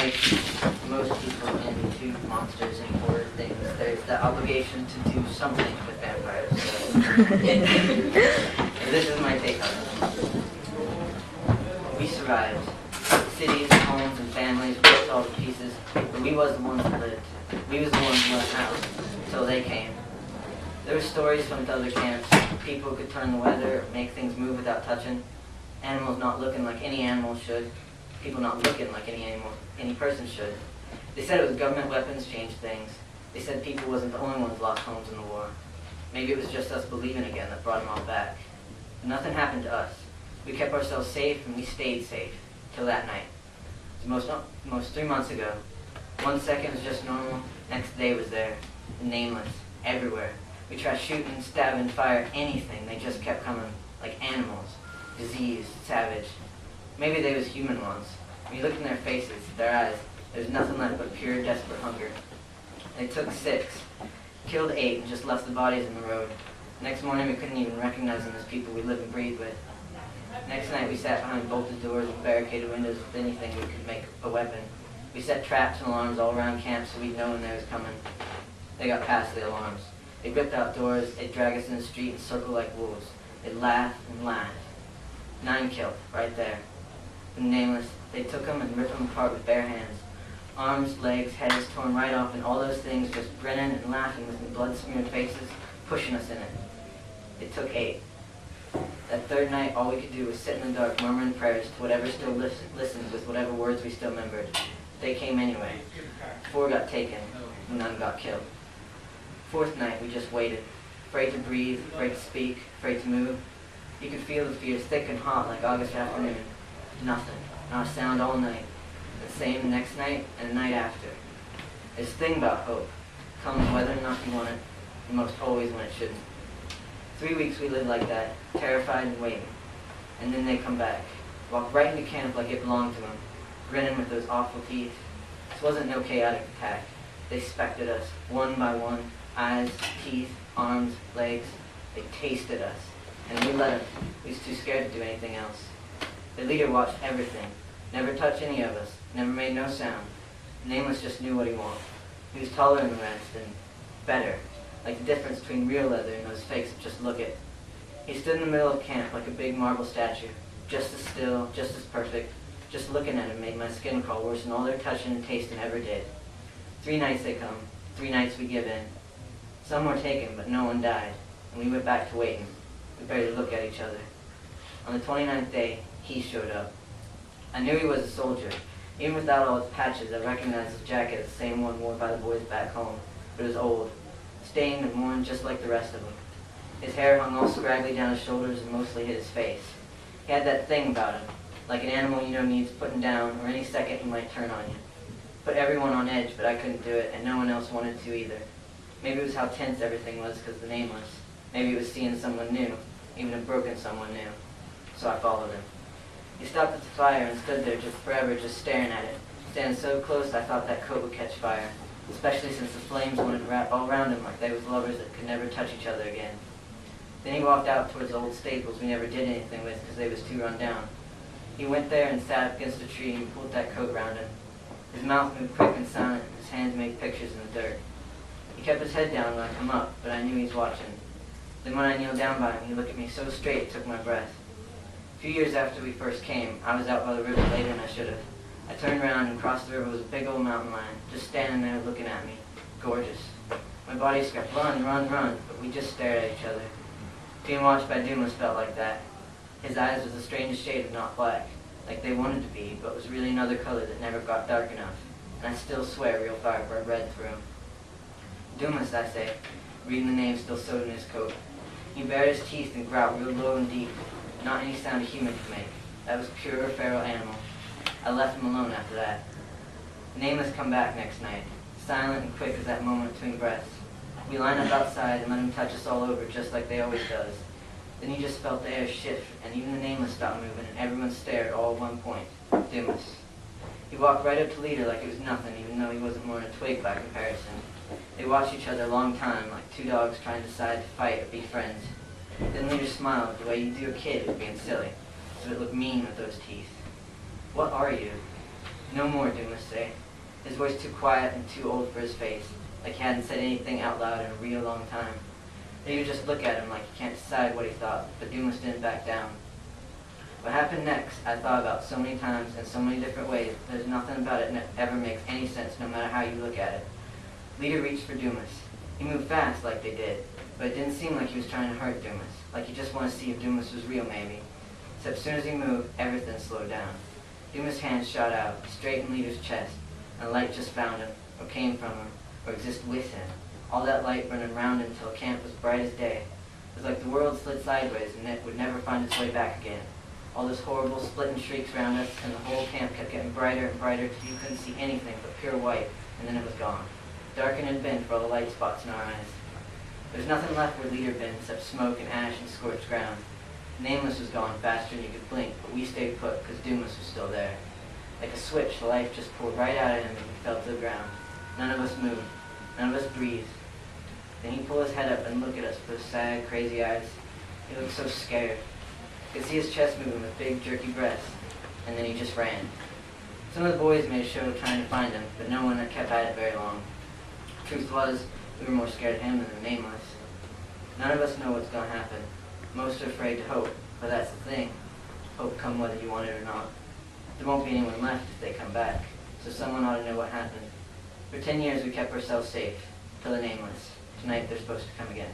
like most people into monsters and horror things, there's the obligation to do something with vampires. So this is my take on it. We survived. Cities, homes, and families ripped all to pieces, but we was the ones that lived. We was the ones who went out until they came. There were stories from other camps. People who could turn the weather or make things move without touching. Animals not looking like any animal should. People not looking like any person should. They said it was government weapons changed things. They said people wasn't the only ones lost homes in the war. Maybe it was just us believing again that brought them all back. But nothing happened to us. We kept ourselves safe and we stayed safe till that night. It was most 3 months ago. 1 second was just normal. Next day was there, nameless, everywhere. We tried shooting, stabbing, fire, anything. They just kept coming like animals, diseased, savage. Maybe they was human ones. When you looked in their faces, their eyes, there was nothing left but pure, desperate hunger. They took 6, killed 8, and just left the bodies in the road. Next morning, we couldn't even recognize them as people we live and breathe with. Next night, we sat behind bolted doors and barricaded windows with anything we could make a weapon. We set traps and alarms all around camp so we'd know when they was coming. They got past the alarms. They ripped out doors, they'd drag us in the street and circle like wolves. They'd laugh and laugh. 9 killed, right there. The nameless, they took them and ripped them apart with bare hands. Arms, legs, heads torn right off, and all those things just grinning and laughing with their blood-smeared faces, pushing us in it. It took 8. That third night, all we could do was sit in the dark, murmuring prayers to whatever still listened with whatever words we still remembered. They came anyway. 4 got taken, and none got killed. 4th night, we just waited, afraid to breathe, afraid to speak, afraid to move. You could feel the fear thick and hot like August afternoon. Nothing, not a sound all night. The same the next night and the night after. There's a thing about hope. It comes whether or not you want it, and most always when it shouldn't. 3 weeks we lived like that, terrified and waiting. And then they come back, walk right into camp like it belonged to them, grinning with those awful teeth. This wasn't no chaotic attack. They spected us, one by one, eyes, teeth, arms, legs. They tasted us, and we let them. We was too scared to do anything else. The leader watched everything, never touched any of us, never made no sound. Nameless just knew what he wanted. He was taller than the rest and better, like the difference between real leather and those fakes that just look it. He stood in the middle of camp like a big marble statue, just as still, just as perfect. Just looking at him made my skin crawl worse than all their touching and tasting ever did. 3 nights they come, 3 nights we give in. Some were taken, but no one died, and we went back to waiting. We barely looked at each other. On the 29th day, he showed up. I knew he was a soldier. Even without all his patches, I recognized his jacket as the same one worn by the boys back home. But it was old, stained and worn just like the rest of them. His hair hung all scraggly down his shoulders and mostly hid his face. He had that thing about him, like an animal you know needs putting down, or any second he might turn on you. Put everyone on edge, but I couldn't do it, and no one else wanted to either. Maybe it was how tense everything was because of the nameless. Maybe it was seeing someone new, even a broken someone new. So I followed him. He stopped at the fire and stood there just forever, just staring at it. Standing so close I thought that coat would catch fire, especially since the flames wanted to wrap all around him like they was lovers that could never touch each other again. Then he walked out towards the old stables we never did anything with because they was too run down. He went there and sat up against a tree and pulled that coat round him. His mouth moved quick and silent, and his hands made pictures in the dirt. He kept his head down when I come up, but I knew he was watching. Then when I kneeled down by him, he looked at me so straight it took my breath. A few years after we first came, I was out by the river later than I should have. I turned around and across the river was a big old mountain lion, just standing there looking at me. Gorgeous. My body screamed, "Run, run, run," but we just stared at each other. Being watched by Dumas felt like that. His eyes was the strangest shade of not black, like they wanted to be, but was really another color that never got dark enough. And I still swear real fire burned red through him. Dumas, I say, reading the name still sewed in his coat. He bared his teeth and growled real low and deep. Not any sound a human could make. That was pure feral animal. I left him alone after that. Nameless come back next night, silent and quick as that moment between breaths. We lined up outside and let him touch us all over just like they always does. Then he just felt the air shift, and even the Nameless stopped moving, and everyone stared all at one point. Dumas. He walked right up to Leader like it was nothing, even though he wasn't more than a twig by comparison. They watched each other a long time, like two dogs trying to decide to fight or be friends. Then Leader smiled the way you do a kid who's being silly, so it looked mean with those teeth. "What are you?" No more, Dumas say. His voice too quiet and too old for his face, like he hadn't said anything out loud in a real long time. They would just look at him like he can't decide what he thought, but Dumas didn't back down. What happened next, I thought about so many times in so many different ways, there's nothing about it that ever makes any sense no matter how you look at it. Leader reached for Dumas. He moved fast like they did, but it didn't seem like he was trying to hurt Dumas, like he just wanted to see if Dumas was real maybe. Except as soon as he moved, everything slowed down. Dumas' hand shot out, straight in Leader's chest, and a light just found him, or came from him, or existed with him. All that light burning round him until camp was bright as day. It was like the world slid sideways and it would never find its way back again. All those horrible splitting shrieks around us, and the whole camp kept getting brighter and brighter till you couldn't see anything but pure white, and then it was gone. Dark and it had been for all the light spots in our eyes. There was nothing left where Leader had been except smoke and ash and scorched ground. Nameless was gone faster than you could blink, but we stayed put because Dumas was still there. Like a switch, the life just poured right out of him and he fell to the ground. None of us moved. None of us breathed. Then he pulled his head up and looked at us with those sad, crazy eyes. He looked so scared. I could see his chest moving with big, jerky breaths, and then he just ran. Some of the boys made a show of trying to find him, but no one had kept at it very long. Truth was, we were more scared of him than the Nameless. None of us know what's going to happen. Most are afraid to hope, but that's the thing. Hope come whether you want it or not. There won't be anyone left if they come back, so someone ought to know what happened. For 10 years we kept ourselves safe, till the Nameless. Tonight they're supposed to come again.